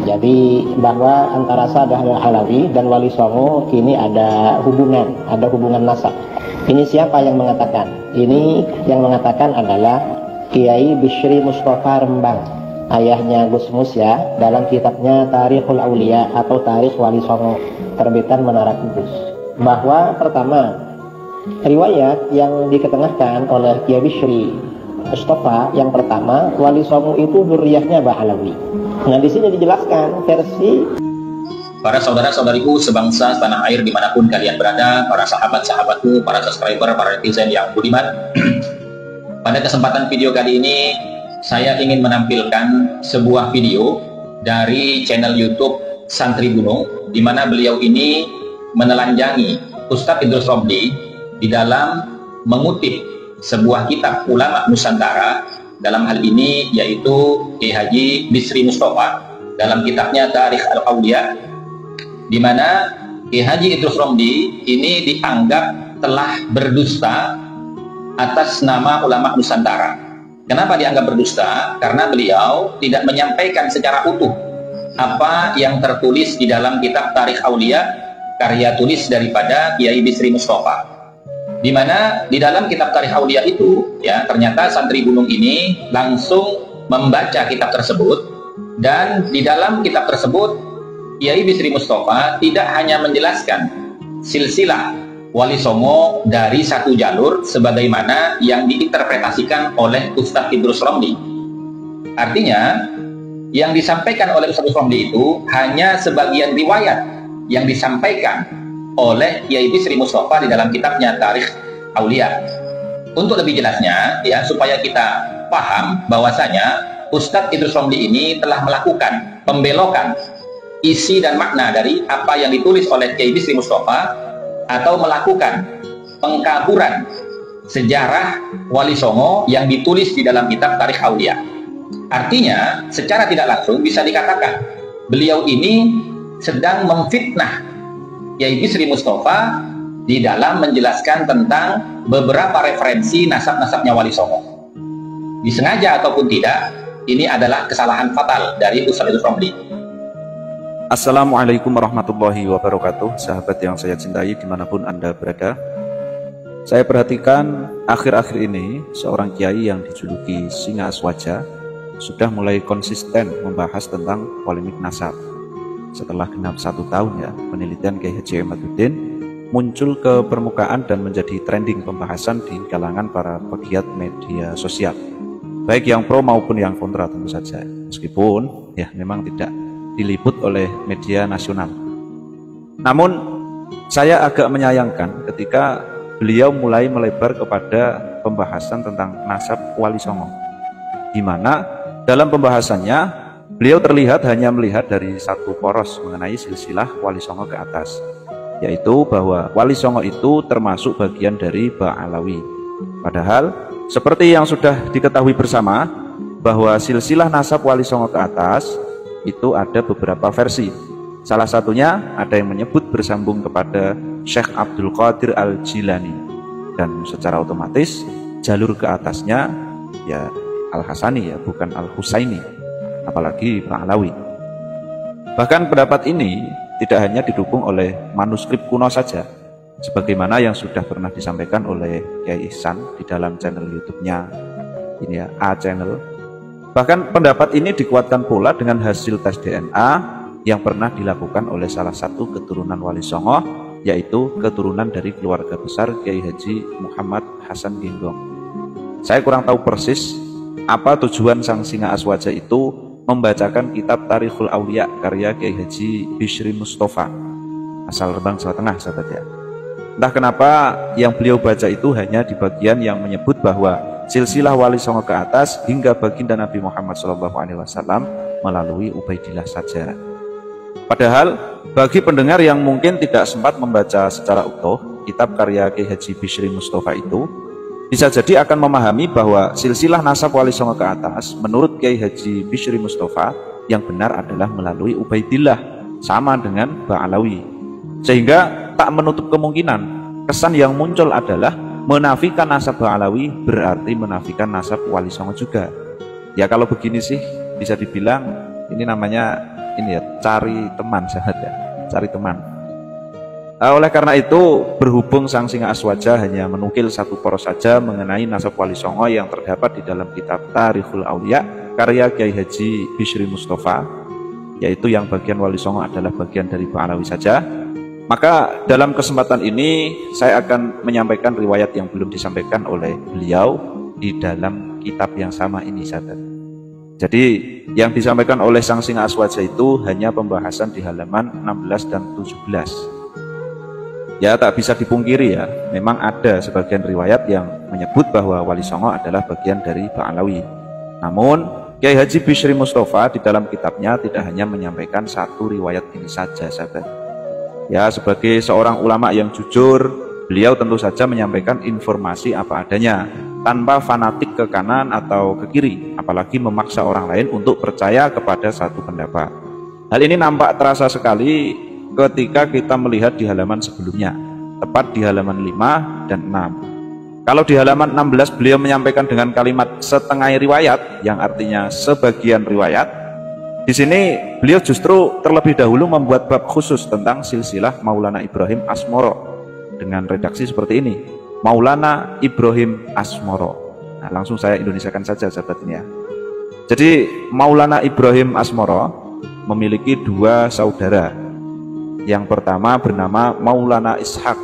Jadi bahwa antara Sa'dah Al-Alawi dan Wali Songo ini ada hubungan nasab. Ini siapa yang mengatakan? Ini yang mengatakan adalah Kiai Bishri Mustafa Rembang, ayahnya Gus Mus ya, dalam kitabnya Tarikhul Aulia atau Tarikh Wali Songo terbitan Menara Kudus. Bahwa pertama, riwayat yang diketengahkan oleh Kiai Bishri Mustafa yang pertama, Wali Songo itu dzurriyyahnya Ba'alawi. Nah, di sini dijelaskan versi para saudara-saudariku sebangsa tanah air dimanapun kalian berada, para sahabat-sahabatku, para subscriber, para netizen yang budiman. Pada kesempatan video kali ini, saya ingin menampilkan sebuah video dari channel YouTube Santri Gunung, di mana beliau ini menelanjangi Ustadz Idrus Romli di dalam mengutip sebuah kitab ulama Nusantara, dalam hal ini yaitu Kiai Haji Bishri Mustafa dalam kitabnya Tarikh Al-Aulia, di mana Kiai Haji Idrus Romli ini dianggap telah berdusta atas nama ulama Nusantara. Kenapa dianggap berdusta? Karena beliau tidak menyampaikan secara utuh apa yang tertulis di dalam kitab Tarikh Aulia, karya tulis daripada Kiai Bishri Mustafa. Di mana di dalam kitab Tarikh Aulia itu ya, ternyata santri gunung ini langsung membaca kitab tersebut, dan di dalam kitab tersebut Kiai Bishri Mustafa tidak hanya menjelaskan silsilah Wali Songo dari satu jalur sebagaimana yang diinterpretasikan oleh Ustadz Idrus Romli. Artinya yang disampaikan oleh Ustadz Idrus Romli itu hanya sebagian riwayat yang disampaikan oleh Kiai Bishri Mustafa di dalam kitabnya Tarikh Aulia. Untuk lebih jelasnya ya, supaya kita paham bahwasanya Ustadz Idrus Romli ini telah melakukan pembelokan isi dan makna dari apa yang ditulis oleh Kiai Bishri Mustafa, atau melakukan pengkaburan sejarah Wali Songo yang ditulis di dalam kitab Tarikh Aulia. Artinya secara tidak langsung bisa dikatakan beliau ini sedang memfitnah Kiai Bishri Mustafa di dalam menjelaskan tentang beberapa referensi nasab-nasabnya Wali Songo. Disengaja ataupun tidak, ini adalah kesalahan fatal dari Ustadz Idrus Romli. Assalamualaikum warahmatullahi wabarakatuh, sahabat yang saya cintai dimanapun Anda berada. Saya perhatikan akhir-akhir ini seorang kiai yang dijuluki Singa Aswaja sudah mulai konsisten membahas tentang polemik nasab. Setelah genap 1 tahun ya, penelitian Kiai Haji Imaduddin muncul ke permukaan dan menjadi trending pembahasan di kalangan para pegiat media sosial, baik yang pro maupun yang kontra tentu saja, meskipun ya memang tidak diliput oleh media nasional. Namun saya agak menyayangkan ketika beliau mulai melebar kepada pembahasan tentang nasab Wali Songo, di mana dalam pembahasannya beliau terlihat hanya melihat dari satu poros mengenai silsilah Wali Songo ke atas, yaitu bahwa Wali Songo itu termasuk bagian dari Ba'alawi. Padahal seperti yang sudah diketahui bersama bahwa silsilah nasab Wali Songo ke atas itu ada beberapa versi. Salah satunya ada yang menyebut bersambung kepada Syekh Abdul Qadir Al-Jilani, dan secara otomatis jalur ke atasnya ya Al-Hasani ya, bukan Al-Husaini, apalagi Ba'alawi. Bahkan pendapat ini tidak hanya didukung oleh manuskrip kuno saja, sebagaimana yang sudah pernah disampaikan oleh Kiai Ihsan di dalam channel YouTube-nya ini ya, A Channel. Bahkan pendapat ini dikuatkan pula dengan hasil tes DNA yang pernah dilakukan oleh salah satu keturunan Wali Songo, yaitu keturunan dari keluarga besar Kiai Haji Muhammad Hasan Genggong. Saya kurang tahu persis apa tujuan sang Singa Aswaja itu membacakan kitab Tarikhul Aulia karya Kiai Haji Bishri Mustafa, asal Rembang, Jawa Tengah, sahabat ya. Entah kenapa yang beliau baca itu hanya di bagian yang menyebut bahwa silsilah Wali Songo ke atas hingga baginda Nabi Muhammad SAW melalui Ubaidillah saja. Padahal bagi pendengar yang mungkin tidak sempat membaca secara utuh kitab karya Kiai Haji Bishri Mustafa itu, bisa jadi akan memahami bahwa silsilah nasab Wali Songo ke atas menurut Kiai Haji Bishri Mustafa yang benar adalah melalui Ubaidillah, sama dengan Ba'alawi. Sehingga tak menutup kemungkinan kesan yang muncul adalah menafikan nasab Ba'alawi berarti menafikan nasab Wali Songo juga. Ya kalau begini sih bisa dibilang ini namanya ini ya, cari teman sahabat ya, cari teman. Oleh karena itu, berhubung Sang Singa Aswaja hanya menukil satu poros saja mengenai nasab Wali Songo yang terdapat di dalam kitab Tarikhul Aulia karya Kiai Haji Bishri Mustafa, yaitu yang bagian Wali Songo adalah bagian dari Ba'alawi saja, maka dalam kesempatan ini saya akan menyampaikan riwayat yang belum disampaikan oleh beliau di dalam kitab yang sama ini, sahabat. Jadi yang disampaikan oleh Sang Singa Aswaja itu hanya pembahasan di halaman 16 dan 17. Ya, tak bisa dipungkiri ya, memang ada sebagian riwayat yang menyebut bahwa Wali Songo adalah bagian dari Ba'alawi. Namun Kiai Haji Bishri Mustafa di dalam kitabnya tidak hanya menyampaikan satu riwayat ini saja, sahabat. Ya, sebagai seorang ulama yang jujur, beliau tentu saja menyampaikan informasi apa adanya, tanpa fanatik ke kanan atau ke kiri, apalagi memaksa orang lain untuk percaya kepada satu pendapat. Hal ini nampak terasa sekali ketika kita melihat di halaman sebelumnya, tepat di halaman 5 dan 6. Kalau di halaman 16 beliau menyampaikan dengan kalimat setengah riwayat, yang artinya sebagian riwayat. Di sini beliau justru terlebih dahulu membuat bab khusus tentang silsilah Maulana Ibrahim Asmoro dengan redaksi seperti ini, Maulana Ibrahim Asmoro. Nah, langsung saya Indonesiakan saja, sahabat ini ya. Jadi Maulana Ibrahim Asmoro memiliki dua saudara. Yang pertama bernama Maulana Ishak,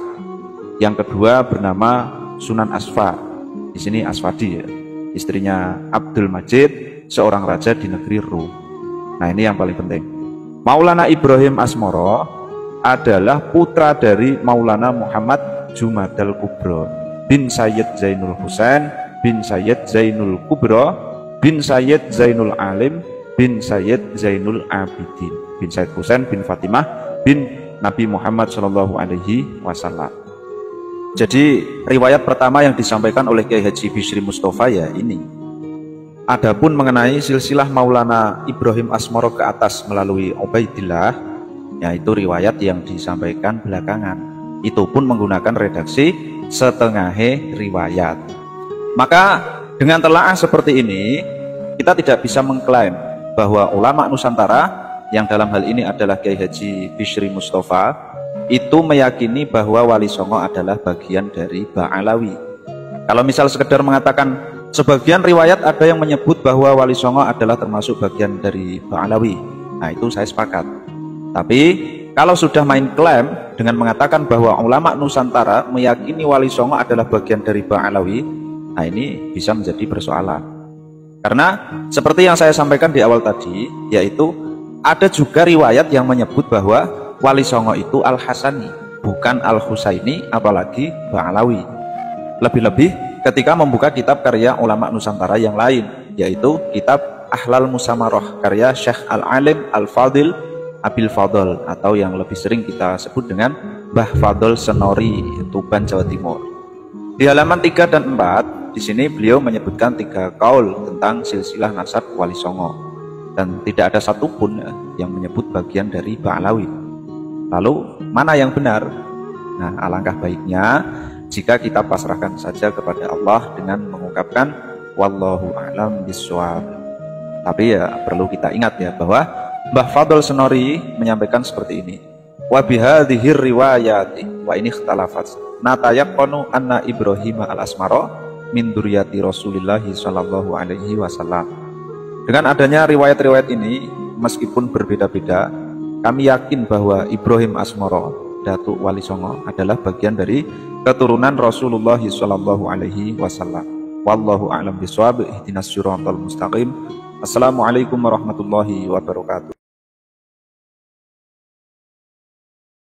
yang kedua bernama Sunan Asfa. Di sini Asfadi ya, istrinya Abdul Majid, seorang raja di negeri Rum. Nah, ini yang paling penting. Maulana Ibrahim Asmoro adalah putra dari Maulana Muhammad Jumadal Kubro bin Sayyid Zainul Husain bin Sayyid Zainul Kubro bin Sayyid Zainul Alim bin Sayyid Zainul Abidin bin Sayyid Husain bin Fatimah bin Nabi Muhammad Shallallahu Alaihi Wasallam. Jadi riwayat pertama yang disampaikan oleh Kiai Haji Bishri Mustafa ya ini. Adapun mengenai silsilah Maulana Ibrahim Asmoro ke atas melalui Ubaidillah, yaitu riwayat yang disampaikan belakangan. Itu pun menggunakan redaksi setengah riwayat. Maka dengan telaah seperti ini, kita tidak bisa mengklaim bahwa ulama Nusantara, yang dalam hal ini adalah Kiai Haji Bishri Mustafa, itu meyakini bahwa Wali Songo adalah bagian dari Ba'alawi. Kalau misal sekedar mengatakan sebagian riwayat ada yang menyebut bahwa Wali Songo adalah termasuk bagian dari Ba'alawi, nah itu saya sepakat. Tapi kalau sudah main klaim dengan mengatakan bahwa ulama Nusantara meyakini Wali Songo adalah bagian dari Ba'alawi, nah ini bisa menjadi persoalan. Karena seperti yang saya sampaikan di awal tadi, yaitu ada juga riwayat yang menyebut bahwa Wali Songo itu Al-Hasani, bukan Al-Husaini, apalagi Ba'alawi. Lebih-lebih ketika membuka kitab karya ulama Nusantara yang lain, yaitu kitab Ahlal Musamaroh karya Syekh Al-Alim Al-Fadil Abil Fadl, atau yang lebih sering kita sebut dengan Mbah Fadl Senori, Tuban, Jawa Timur. Di halaman 3 dan 4, di sini beliau menyebutkan 3 kaul tentang silsilah nasab Wali Songo, dan tidak ada satupun yang menyebut bagian dari Ba'alawi. Lalu mana yang benar? Nah, alangkah baiknya jika kita pasrahkan saja kepada Allah dengan mengungkapkan wallahu a'lam bishawab. Tapi ya perlu kita ingat ya bahwa Mbah Fadl Senori menyampaikan seperti ini. Wa bihadhihi riwayati wa ini ikhtalafat natayaqanu anna Ibrahim al-Asmara min dzurriyyati Rasulillah sallallahu alaihi wasallam. Dengan adanya riwayat-riwayat ini, meskipun berbeda-beda, kami yakin bahwa Ibrahim Asmara, Datuk Wali Songo, adalah bagian dari keturunan Rasulullah sallallahu alaihi wasallam. Wallahu a'lam bishawab. Ihdinas siratal mustaqim. Assalamualaikum warahmatullahi wabarakatuh.